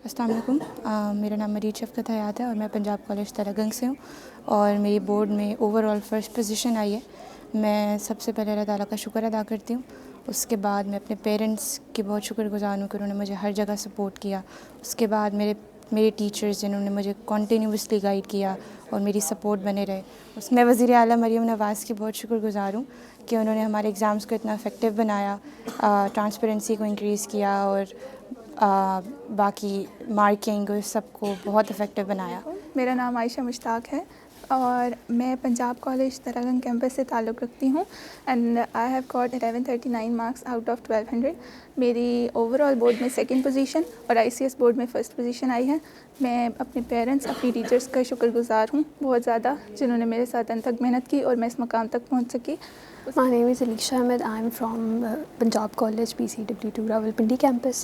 السلام علیکم، میرا نام مرید شفقت حیات ہے اور میں پنجاب کالج تلگنگ سے ہوں اور میری بورڈ میں اوور آل فرسٹ پوزیشن آئی ہے۔ میں سب سے پہلے اللہ تعالیٰ کا شکر ادا کرتی ہوں۔ اس کے بعد میں اپنے پیرنٹس کی بہت شکر گزار ہوں کہ انہوں نے مجھے ہر جگہ سپورٹ کیا۔ اس کے بعد میرے ٹیچرز جنہوں نے مجھے کنٹینیوسلی گائیڈ کیا اور میری سپورٹ بنے رہے۔ اس میں وزیر اعلیٰ مریم نواز کی بہت شکر گزار ہوں کہ انہوں نے ہمارے ایگزامس کو اتنا افیکٹو بنایا، ٹرانسپیرنسی کو انکریز کیا اور باقی مارکنگ سب کو بہت افیکٹو بنایا۔ میرا نام عائشہ مشتاق ہے اور میں پنجاب کالج تلگنگ کیمپس سے تعلق رکھتی ہوں and I have got 1139 marks out of 1200۔ میری اوور آل بورڈ میں سیکنڈ پوزیشن اور ICS بورڈ میں فرسٹ پوزیشن آئی ہے۔ میں اپنے پیرنٹس، اپنی ٹیچرس کا شکر گزار ہوں بہت زیادہ، جنہوں نے میرے ساتھ انت تک محنت کی اور میں اس مقام تک پہنچ سکی۔ My name is Alisha Ahmed. I am from Punjab College PCW2 Rawalpindi campus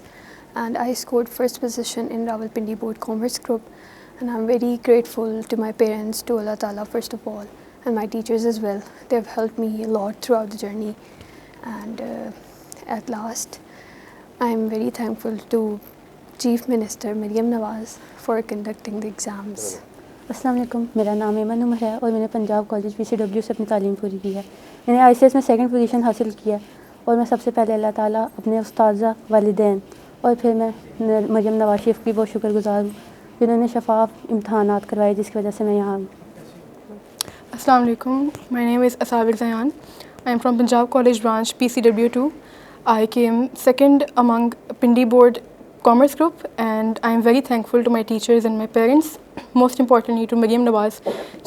and I scored first position in Rawalpindi Board Commerce Group, and I am very grateful to my parents, to Allah Ta'ala first of all, and my teachers as well. They have helped me a lot throughout the journey, and at last I am very thankful to Chief Minister Maryam Nawaz for conducting the exams. السلام علیکم، میرا نام ایمن عمر ہے اور میں نے Punjab college PCW سے اپنی تعلیم پوری کی ہے۔ میں نے ICS میں سیکنڈ پوزیشن حاصل کیا اور میں سب سے پہلے اللہ تعالیٰ، اپنے استاذہ، والدین اور پھر میں مریم نواز شیخ کی بہت شکر گزار ہوں جنہوں نے شفاف امتحانات کروائے، جس کی وجہ سے میں یہاں ہوں۔ السلام علیکم، my name is Asabir Zayan. I am from Punjab College branch PCW2. I came second among Pindi Board Commerce Group and I am very thankful to my teachers and my parents, most importantly to Maryam Nawaz,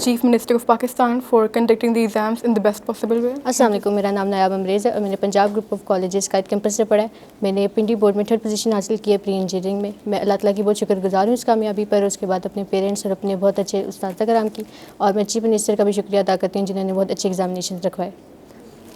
Chief Minister of Pakistan, for conducting the exams in the best possible way. السلام علیکم، میرا نام نایاب امریز ہے اور میں نے Punjab group of colleges کا کیمپس سے پڑھا ہے۔ میں نے پنڈی بورڈ میں تھرڈ پوزیشن حاصل کی ہے پری انجینئرنگ میں۔ میں اللہ تعالیٰ کی بہت شکر گزار ہوں اس کامیابی پر، اس کے بعد اپنے پیرنٹس اور اپنے بہت اچھے اساتذہ کرام کی، اور میں چیف منسٹر کا بھی شکریہ ادا کرتی ہوں جنہوں نے بہت اچھے ایگزامینیشن رکھوائے۔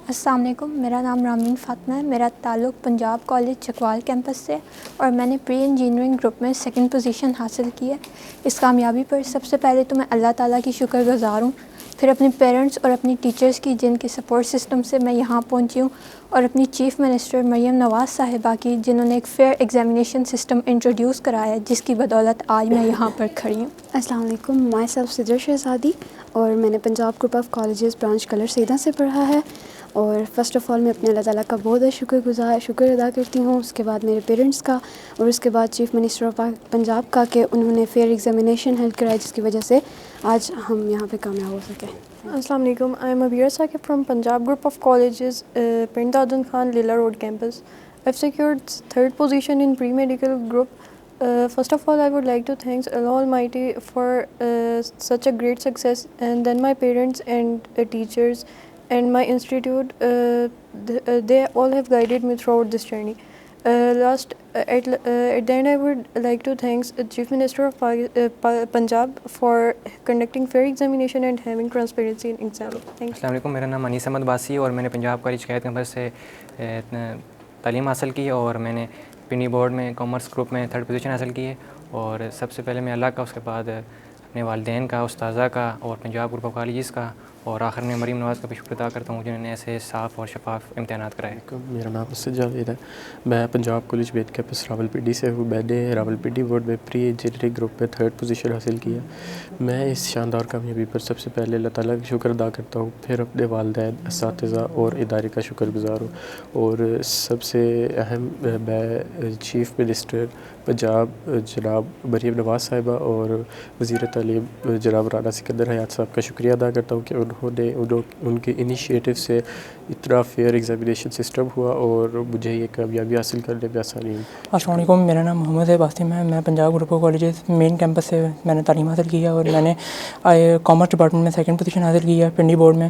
السلام علیکم، میرا نام رامین فاطمہ ہے۔ میرا تعلق پنجاب کالج چکوال کیمپس سے اور میں نے پری انجینئرنگ گروپ میں سیکنڈ پوزیشن حاصل کی ہے۔ اس کامیابی پر سب سے پہلے تو میں اللہ تعالیٰ کی شکر گزار ہوں، پھر اپنے پیرنٹس اور اپنی ٹیچرز کی جن کے سپورٹ سسٹم سے میں یہاں پہنچی ہوں، اور اپنی چیف منسٹر مریم نواز صاحبہ کی جنہوں نے ایک فیئر ایگزامینیشن سسٹم انٹروڈیوس کرایا ہے، جس کی بدولت آج میں یہاں پر کھڑی ہوں۔ السلام علیکم، مائی سیلف سدر شہزادی اور میں نے Punjab group of colleges branch colour سیدھا سے پڑھا ہے۔ اور فرسٹ آف آل میں اپنے اللہ تعالیٰ کا بہت شکر ادا کرتی ہوں، اس کے بعد میرے پیرنٹس کا، اور اس کے بعد چیف منسٹر آف پنجاب کا کہ انہوں نے فیئر ایگزامینیشن ہیلڈ کرایا، جس کی وجہ سے آج ہم یہاں پہ کامیاب ہو سکے۔ السلام علیکم، I am Abeer Saqib from Punjab group of colleges Pind Dadan Khan Lilla road campus. I've secured third position in pre-medical group. First of all, I would like to thank Allah Almighty for such a great success, and then my parents and teachers and my institute, they all have guided me throughout this journey. At the end, I would like to thank Chief Minister of Punjab for conducting fair examination and having transparency in exam. Thank you. السلام علیکم، میرا نام انیس احمد باسی اور میں نے Punjab college قائد campus سے تعلیم حاصل کی اور میں نے پنڈی بورڈ میں کامرس گروپ میں تھرڈ پوزیشن حاصل کی ہے۔ اور سب سے پہلے میں اللہ کا، اس کے بعد اپنے والدین کا، استاذہ کا اور پنجاب گروپ آف کالجز کا، اور آخر میں مریم نواز کا بھی شکر ادا کرتا ہوں جنہوں نے ایسے صاف اور شفاف امتحانات کرائے۔ میرا نام اسد جاوید ہے، میں پنجاب کالج بید کیمپس راولپنڈی سے ہوں۔ میں نے راولپنڈی بورڈ میں پری انجینئرنگ گروپ میں تھرڈ پوزیشن حاصل کیا۔ میں اس شاندار کامیابی پر سب سے پہلے اللہ تعالیٰ کا شکر ادا کرتا ہوں، پھر اپنے والدین، اساتذہ اور ادارے کا شکر گزار ہوں، اور سب سے اہم میں چیف منسٹر پنجاب جناب مریم نواز صاحبہ اور وزیر تعلیم جناب رانا سکندر حیات صاحب کا شکریہ ادا کرتا ہوں کہ انہوں نے ان کے انیشیٹو سے اتنا فیئر ایگزامینیشن سسٹم ہوا اور مجھے یہ کامیابی حاصل کرنے میں آسانی ہوئی۔ السلام علیکم، میرا نام محمد ہے باسم ہے۔ میں Punjab group of colleges main campus سے میں نے تعلیم حاصل کی ہے اور میں نے کامرس ڈپارٹمنٹ میں سیکنڈ پوزیشن حاصل کی ہے پنڈی بورڈ میں۔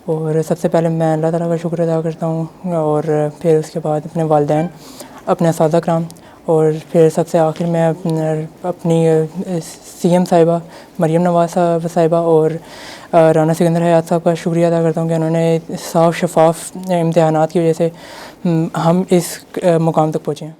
اور سب سے پہلے میں اللہ تعالیٰ کا شکر ادا کرتا ہوں، اور پھر اس کے بعد اپنے والدین، اپنے اساتذہ کرام، اور پھر سب سے آخر میں اپنی CM صاحبہ مریم نواز صاحبہ اور رانا سکندر حیات صاحب کا شکریہ ادا کرتا ہوں کہ انہوں نے صاف شفاف امتحانات کی وجہ سے ہم اس مقام تک پہنچے ہیں۔